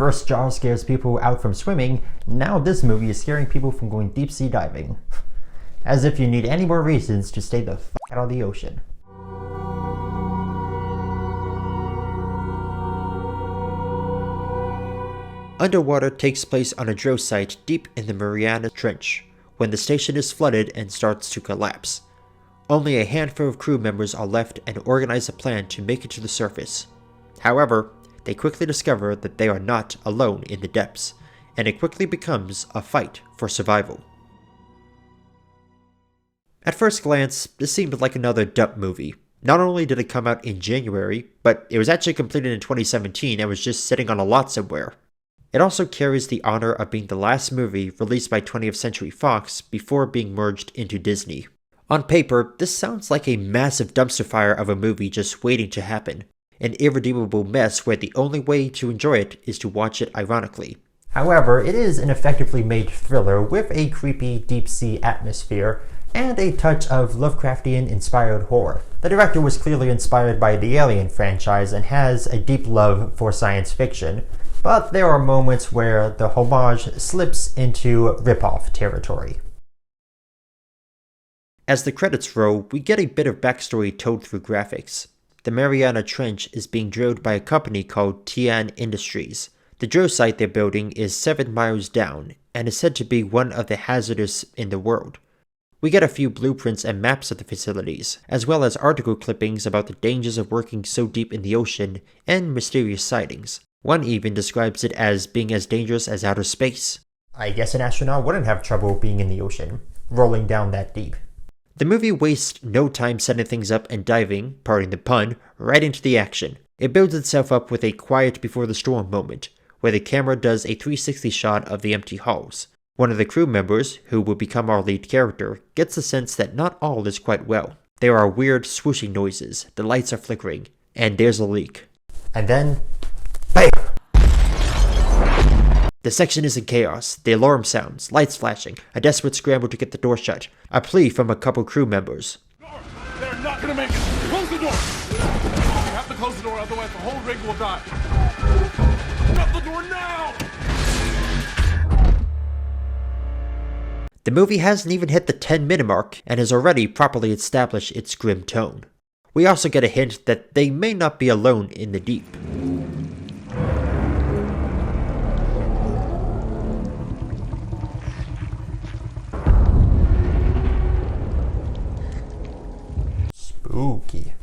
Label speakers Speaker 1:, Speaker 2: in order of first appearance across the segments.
Speaker 1: First Jaws scares people out from swimming, now this movie is scaring people from going deep sea diving. As if you need any more reasons to stay the f*** out of the ocean.
Speaker 2: Underwater takes place on a drill site deep in the Mariana Trench, when the station is flooded and starts to collapse. Only a handful of crew members are left and organize a plan to make it to the surface. However, they quickly discover that they are not alone in the depths, and it quickly becomes a fight for survival. At first glance, this seemed like another dump movie. Not only did it come out in January, but it was actually completed in 2017 and was just sitting on a lot somewhere. It also carries the honor of being the last movie released by 20th Century Fox before being merged into Disney. On paper, this sounds like a massive dumpster fire of a movie just waiting to happen. An irredeemable mess where the only way to enjoy it is to watch it ironically.
Speaker 1: However, it is an effectively made thriller with a creepy deep-sea atmosphere and a touch of Lovecraftian-inspired horror. The director was clearly inspired by the Alien franchise and has a deep love for science fiction, but there are moments where the homage slips into rip-off territory.
Speaker 2: As the credits roll, we get a bit of backstory told through graphics. The Mariana Trench is being drilled by a company called Tian Industries. The drill site they're building is 7 miles down, and is said to be one of the hazardous in the world. We get a few blueprints and maps of the facilities, as well as article clippings about the dangers of working so deep in the ocean, and mysterious sightings. One even describes it as being as dangerous as outer space.
Speaker 1: I guess an astronaut wouldn't have trouble being in the ocean, rolling down that deep.
Speaker 2: The movie wastes no time setting things up and diving, pardon the pun, right into the action. It builds itself up with a quiet before the storm moment, where the camera does a 360 shot of the empty halls. One of the crew members, who will become our lead character, gets the sense that not all is quite well. There are weird swooshing noises, the lights are flickering, and there's a leak.
Speaker 1: And then, BAM!
Speaker 2: The section is in chaos, the alarm sounds, lights flashing, a desperate scramble to get the door shut, a plea from a couple crew members.
Speaker 3: They're not gonna make it! Close the door! We have to close the door, otherwise the whole rig will die. Shut the door now!
Speaker 2: The movie hasn't even hit the 10-minute mark and has already properly established its grim tone. We also get a hint that they may not be alone in the deep.
Speaker 1: Spooky.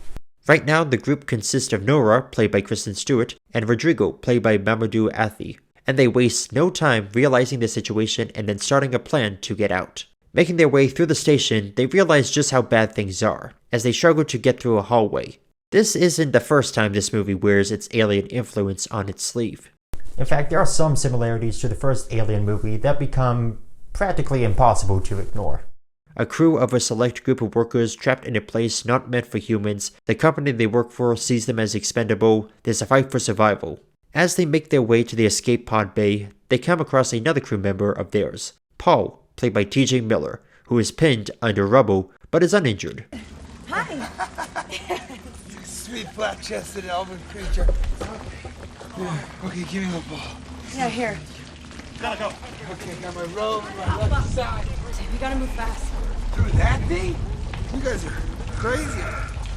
Speaker 2: Right now, the group consists of Nora, played by Kristen Stewart, and Rodrigo, played by Mamadou Athie, and they waste no time realizing the situation and then starting a plan to get out. Making their way through the station, they realize just how bad things are, as they struggle to get through a hallway. This isn't the first time this movie wears its alien influence on its sleeve.
Speaker 1: In fact, there are some similarities to the first Alien movie that become practically impossible to ignore.
Speaker 2: A crew of a select group of workers trapped in a place not meant for humans, the company they work for sees them as expendable, there's a fight for survival. As they make their way to the escape pod bay, they come across another crew member of theirs, Paul, played by TJ Miller, who is pinned under rubble but is uninjured.
Speaker 4: Hi!
Speaker 5: Sweet flat-chested elven creature. Okay, give me the ball.
Speaker 4: Yeah, here.
Speaker 3: Gotta go.
Speaker 5: Okay, got my robe, my left side.
Speaker 4: We gotta move fast.
Speaker 5: Through that thing? You guys are crazy.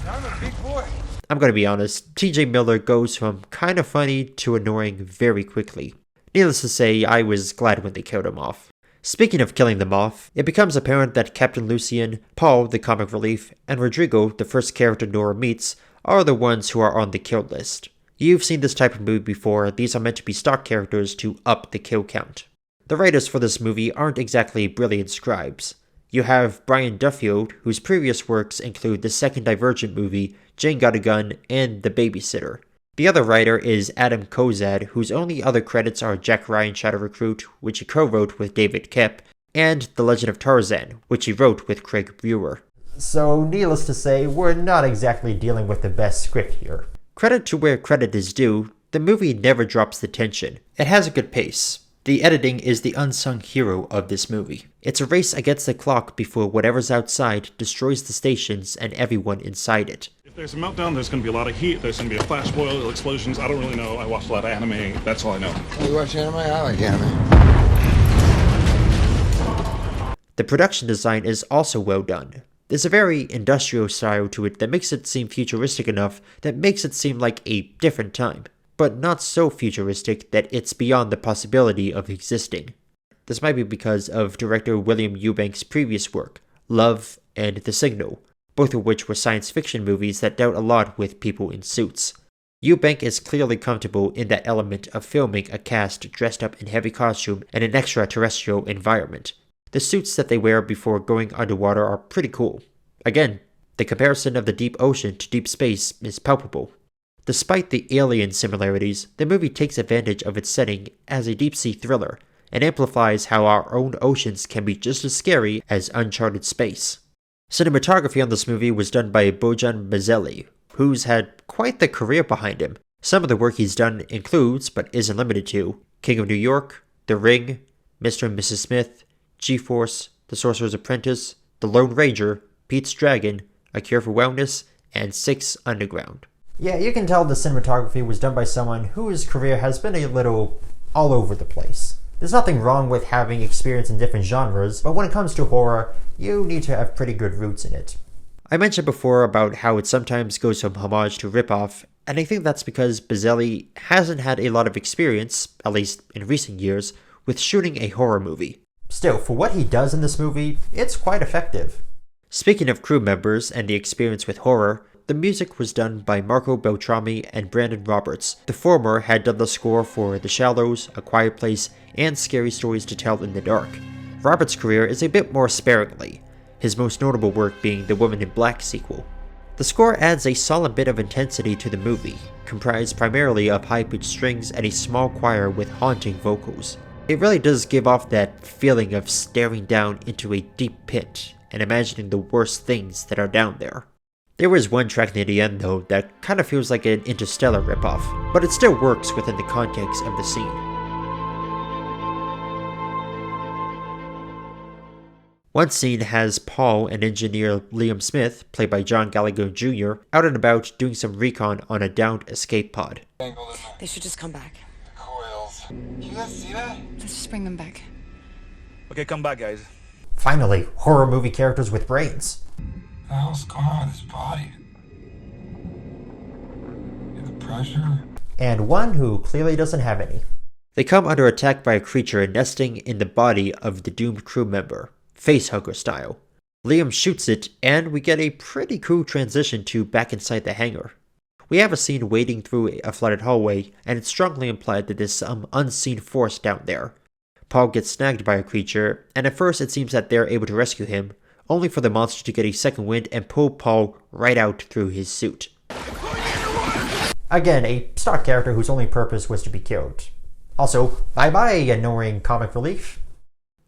Speaker 5: I'm a big boy.
Speaker 2: I'm gonna be honest, TJ Miller goes from kinda funny to annoying very quickly. Needless to say, I was glad when they killed him off. Speaking of killing them off, it becomes apparent that Captain Lucien, Paul, the comic relief, and Rodrigo, the first character Nora meets, are the ones who are on the kill list. You've seen this type of movie before, these are meant to be stock characters to up the kill count. The writers for this movie aren't exactly brilliant scribes. You have Brian Duffield, whose previous works include the second Divergent movie, Jane Got a Gun, and The Babysitter. The other writer is Adam Kozad, whose only other credits are Jack Ryan Shadow Recruit, which he co-wrote with David Koepp, and The Legend of Tarzan, which he wrote with Craig Brewer.
Speaker 1: So, needless to say, we're not exactly dealing with the best script here.
Speaker 2: Credit to where credit is due, the movie never drops the tension. It has a good pace. The editing is the unsung hero of this movie. It's a race against the clock before whatever's outside destroys the stations and everyone inside it.
Speaker 3: If There's a meltdown, there's gonna be a lot of heat, there's gonna be a flash boil, explosions. I don't really know. I watched a lot of anime. That's all I know.
Speaker 5: Oh, you watch anime? I like anime.
Speaker 2: The production design is also well done. There's a very industrial style to it that makes it seem futuristic enough that makes it seem like a different time, but not so futuristic that it's beyond the possibility of existing. This might be because of director William Eubank's previous work, Love and The Signal, both of which were science fiction movies that dealt a lot with people in suits. Eubank is clearly comfortable in that element of filming a cast dressed up in heavy costume in an extraterrestrial environment. The suits that they wear before going underwater are pretty cool. Again, the comparison of the deep ocean to deep space is palpable. Despite the alien similarities, the movie takes advantage of its setting as a deep-sea thriller and amplifies how our own oceans can be just as scary as uncharted space. Cinematography on this movie was done by Bojan Mazeli, who's had quite the career behind him. Some of the work he's done includes, but isn't limited to, King of New York, The Ring, Mr. and Mrs. Smith, G-Force, The Sorcerer's Apprentice, The Lone Ranger, Pete's Dragon, A Cure for Wellness, and 6 Underground.
Speaker 1: Yeah, you can tell the cinematography was done by someone whose career has been a little all over the place. There's nothing wrong with having experience in different genres, but when it comes to horror, you need to have pretty good roots in it.
Speaker 2: I mentioned before about how it sometimes goes from homage to ripoff, and I think that's because Bazzelli hasn't had a lot of experience, at least in recent years, with shooting a horror movie.
Speaker 1: Still, for what he does in this movie, it's quite effective.
Speaker 2: Speaking of crew members and the experience with horror, the music was done by Marco Beltrami and Brandon Roberts. The former had done the score for The Shallows, A Quiet Place, and Scary Stories to Tell in the Dark. Roberts' career is a bit more sparingly, his most notable work being the Woman in Black sequel. The score adds a solid bit of intensity to the movie, comprised primarily of high-pitched strings and a small choir with haunting vocals. It really does give off that feeling of staring down into a deep pit and imagining the worst things that are down there. There is one track near the end though that kind of feels like an Interstellar ripoff, but it still works within the context of the scene. One scene has Paul and engineer Liam Smith, played by John Gallagher Jr., out and about doing some recon on a downed escape pod.
Speaker 4: They should just come back.
Speaker 5: Coils. You guys see that?
Speaker 4: Let's just bring them back.
Speaker 3: Okay, come back, guys.
Speaker 1: Finally, horror movie characters with brains.
Speaker 5: What the hell's going on with his body? The pressure?
Speaker 1: And one who clearly doesn't have any.
Speaker 2: They come under attack by a creature nesting in the body of the doomed crew member, facehugger style. Liam shoots it, and we get a pretty cool transition to back inside the hangar. We have a scene wading through a flooded hallway, and it's strongly implied that there's some unseen force down there. Paul gets snagged by a creature, and at first it seems that they're able to rescue him, only for the monster to get a second wind and pull Paul right out through his suit.
Speaker 1: Again, a stock character whose only purpose was to be killed. Also, bye-bye, annoying comic relief.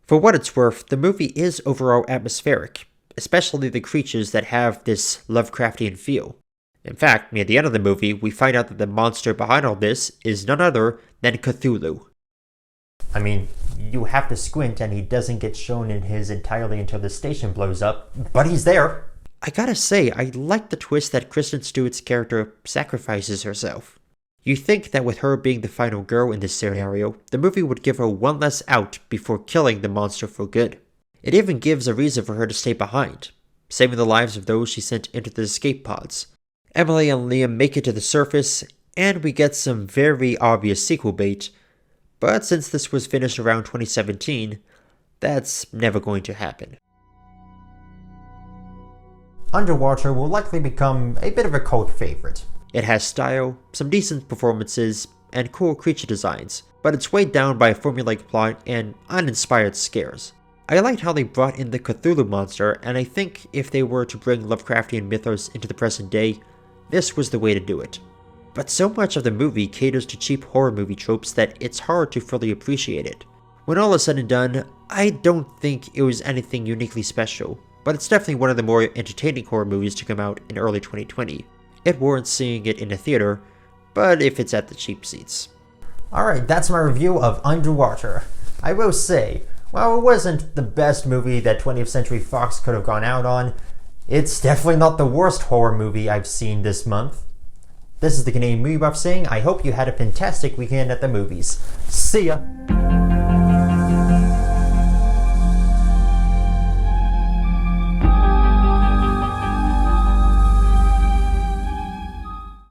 Speaker 2: For what it's worth, the movie is overall atmospheric, especially the creatures that have this Lovecraftian feel. In fact, near the end of the movie, we find out that the monster behind all this is none other than Cthulhu.
Speaker 1: I mean, you have to squint and he doesn't get shown in his entirety until the station blows up, but he's there.
Speaker 2: I gotta say, I like the twist that Kristen Stewart's character sacrifices herself. You think that with her being the final girl in this scenario, the movie would give her one less out before killing the monster for good. It even gives a reason for her to stay behind, saving the lives of those she sent into the escape pods. Emily and Liam make it to the surface, and we get some very obvious sequel bait, but since this was finished around 2017, that's never going to happen.
Speaker 1: Underwater will likely become a bit of a cult favorite.
Speaker 2: It has style, some decent performances, and cool creature designs, but it's weighed down by a formulaic plot and uninspired scares. I liked how they brought in the Cthulhu monster, and I think if they were to bring Lovecraftian mythos into the present day, this was the way to do it. But so much of the movie caters to cheap horror movie tropes that it's hard to fully appreciate it. When all is said and done, I don't think it was anything uniquely special, but it's definitely one of the more entertaining horror movies to come out in early 2020. It warrants seeing it in a theater, but if it's at the cheap seats.
Speaker 1: Alright, that's my review of Underwater. I will say, while it wasn't the best movie that 20th Century Fox could have gone out on, It's definitely not the worst horror movie I've seen this month. This is the Canadian Movie Buff saying, I hope you had a fantastic weekend at the movies. See ya!